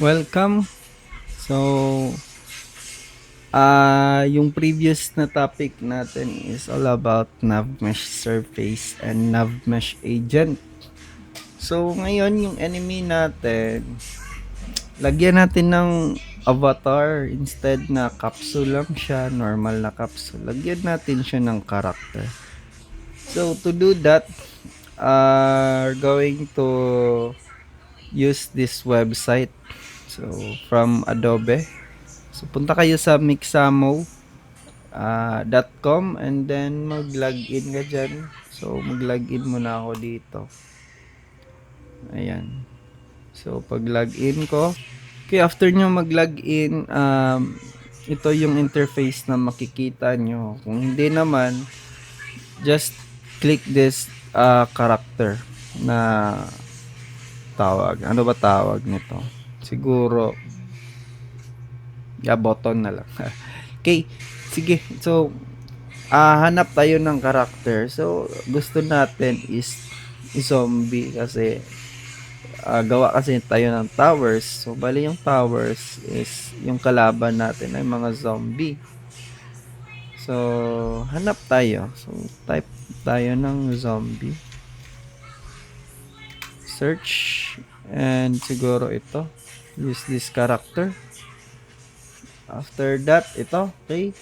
Welcome. So, yung previous na topic natin is all about NavMesh surface and NavMesh agent. So, ngayon yung enemy natin, lagyan natin ng avatar instead na capsule lang siya, normal na capsule. Lagyan natin siya ng character. So, to do that, are going to use this website. So, from Adobe. So, punta kayo sa mixamo.com and then mag-login ka dyan. So, mag-login muna ako dito. Ayan. So, pag login ko, okay, after nyo mag-login, ito yung interface na makikita nyo. Kung hindi naman, just click this character na tawag. Ano ba tawag nito? Siguro, button na lang. Okay, sige. So, hanap tayo ng character. So, gusto natin is zombie kasi gawa kasi tayo ng towers. So, bali yung towers is yung kalaban natin ay mga zombie. So, hanap tayo. So, type tayo ng zombie. Search. And siguro ito. Use this character. After that, ito. Okay.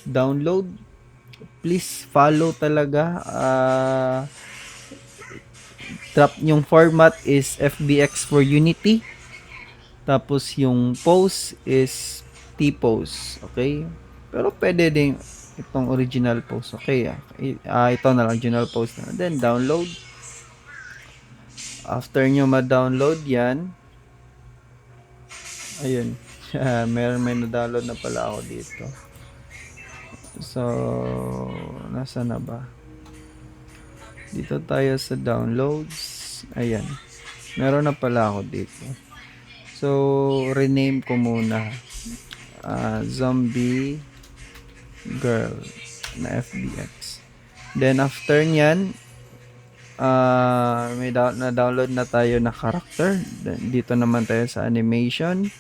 Download. Please follow talaga. Yung format is FBX for Unity. Tapos yung pose is T-pose. Okay? Pero pwede din itong original pose. Okay. Ito na lang, original pose na. Then download. After nyo ma-download yan, ayun. May na-download na pala ako dito. So, nasa na ba? Dito tayo sa downloads. Ayan. Meron na pala ako dito. So, rename ko muna. Zombie Girl na FBX. Then, after nyan, na-download na tayo na character. Then, dito naman tayo sa animation.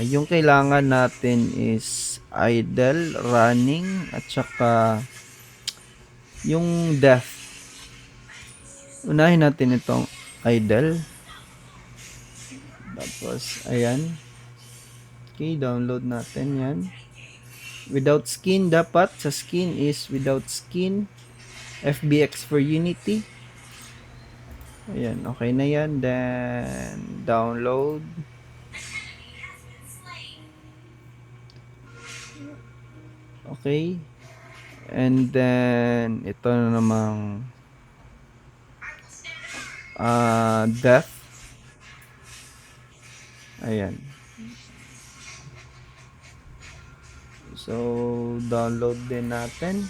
Yung kailangan natin is idle, running, at saka yung death. Unahin natin itong idle. Tapos, ayan. Okay, download natin yan. Without skin dapat. Sa skin is without skin. FBX for Unity. Ayan, okay na yan. Then, download. Okay. And then, ito na namang death. Ayan. So, download din natin.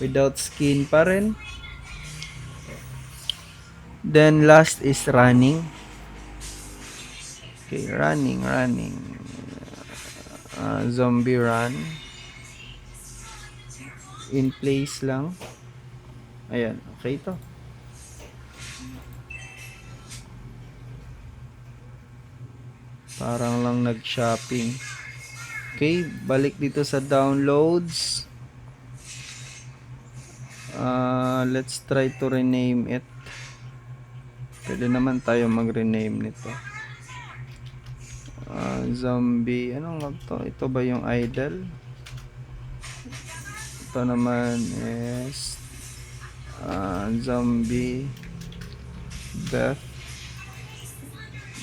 Without skin pa rin. Then, last is running. Okay, running. Zombie run. In place lang. Ayan, okay to. Parang lang nag-shopping. Okay, balik dito sa downloads. Let's try to rename it. Pwede naman tayo mag-rename nito. Zombie, ano nga to? Ito ba yung idle? Ito naman is zombie death.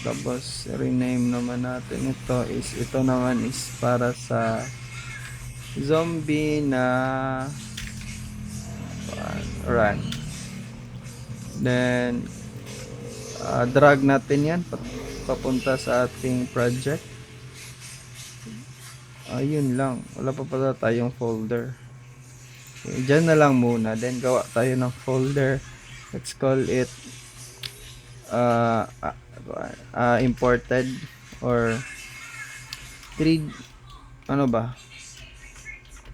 Tapos rename naman natin ito naman is para sa zombie na run. Then drag natin yan papunta sa ating project. Ayun lang, wala pa pala tayong folder. Okay, dyan na lang muna, then gawa tayo ng folder. Let's call it imported or ano ba,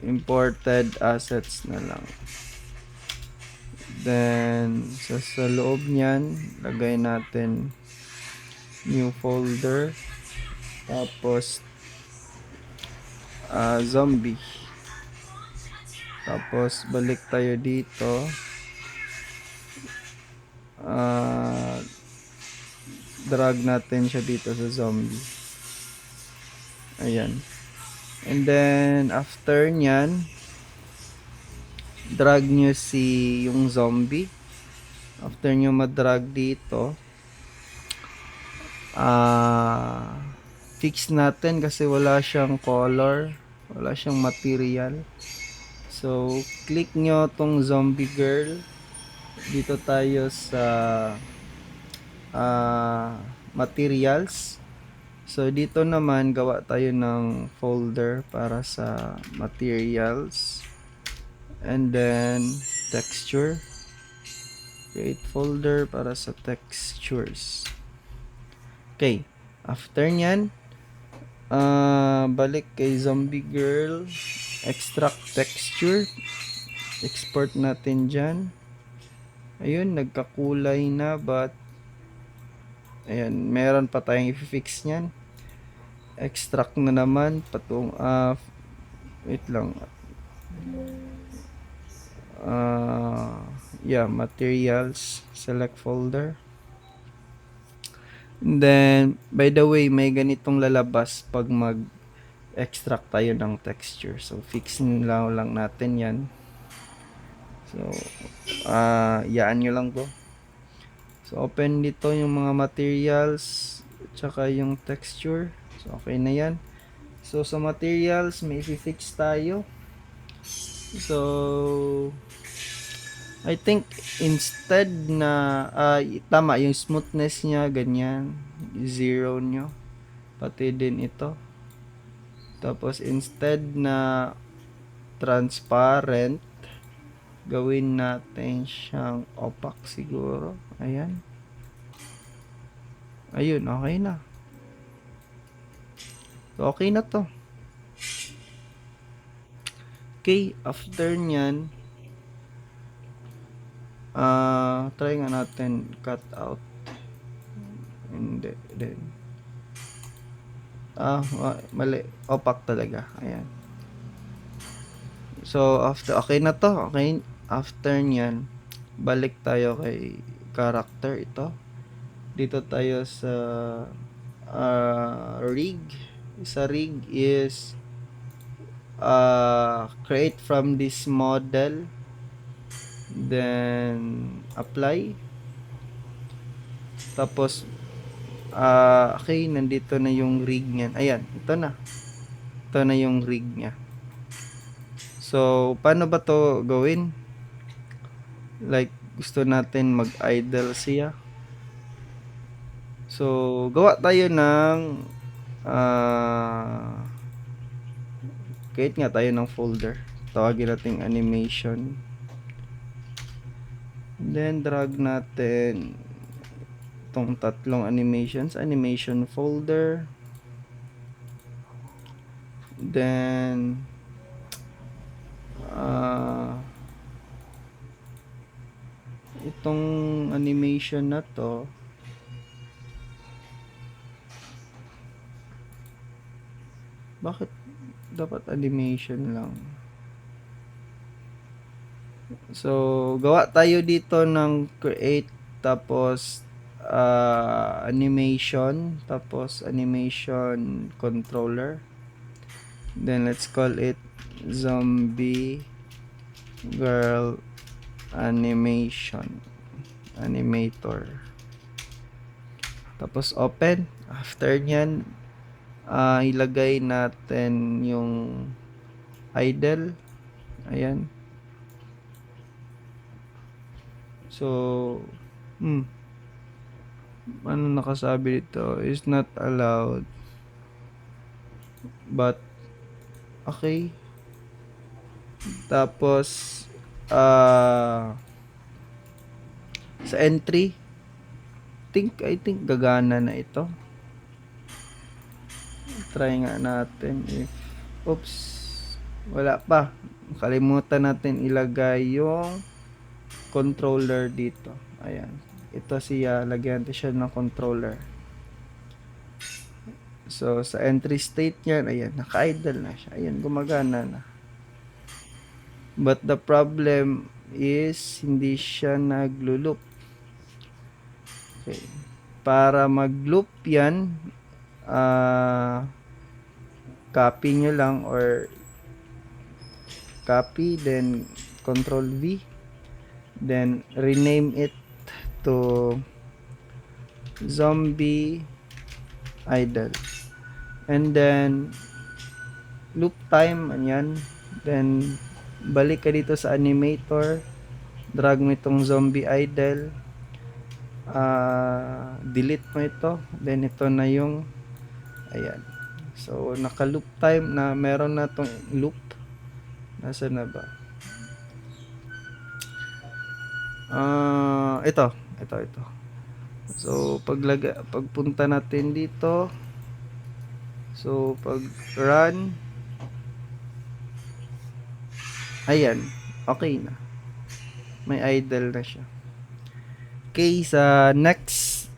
imported assets na lang. Then sa loob niyan lagay natin new folder, tapos zombie, tapos balik tayo dito, drag natin siya dito sa zombie, ayan. And then after nyan, drag nyo yung zombie. After nyo madrag dito, fix natin kasi wala siyang color, wala siyang material. So click nyo tong zombie girl, dito tayo sa materials. So dito naman gawa tayo ng folder para sa materials, and then texture, create folder para sa textures. Okay, after nyan, balik kay zombie girl, extract texture, export natin dyan. Ayun, nagkakulay na, but ayan, meron pa tayong i-fix nyan. Extract na naman patong wait lang, yeah, materials, select folder. And then by the way, may ganitong lalabas pag mag extract tayo ng texture, so fix lang natin yan. So yaan nyo lang to. So open dito yung mga materials tsaka yung texture. So okay na yan. So sa materials may i-fix tayo. So I think instead na tama yung smoothness niya, ganyan, zero nyo, pati din ito. Tapos instead na transparent, gawin natin siyang opaque siguro. Ayan. Ayun, okay na. So, okay na to. Okay, after nyan, try nga natin cut out. And then mali, opaque talaga. Ayan. So after, okay na to. Okay, after nyan, balik tayo kay character. Ito dito tayo sa rig. Sa rig is create from this model, then apply. Tapos okay, nandito na yung rig niyan. Ayan, ito na yung rig niya. So paano ba to gawin? Like gusto natin mag-idle siya. So gawa tayo ng create nga tayo ng folder. Tawagin natin animation. Then drag natin itong tatlong animations, animation folder. Then itong animation na to, bakit dapat animation lang? So gawa tayo dito ng create, tapos animation, tapos animation controller, then let's call it zombie girl animation animator, tapos open. After nyan, ilagay natin yung idle. Ayan. So ano nakasabi dito, is not allowed, but okay. Tapos sa entry, I think gagana na ito. Try nga natin if oops, wala pa, kalimutan natin ilagay yung controller dito. Ayan, ito siya, lagyan natin siya ng controller. So, sa entry state niyan, ayan, naka-idle na siya. Ayan, gumagana na. But the problem is, hindi siya naglo-loop. Okay. Para mag-loop yan, copy nyo lang or copy, then Control V, then rename it to zombie idle, and then loop time, anyan, then balik ka dito sa animator, drag mo itong zombie idle, delete mo ito, then ito na yung, ayan, so naka loop time na, meron na tong loop. Nasa na ba? Ito. So pagpunta natin dito, so pag run, ayan, okay na, may idle na siya. Okay, sa next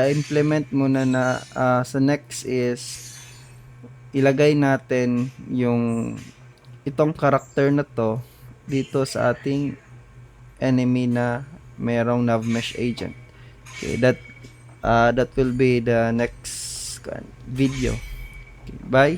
implement muna na, sa next is ilagay natin yung itong character na to dito sa ating enemy na merong Navmesh agent. Okay, that will be the next video. Okay, bye.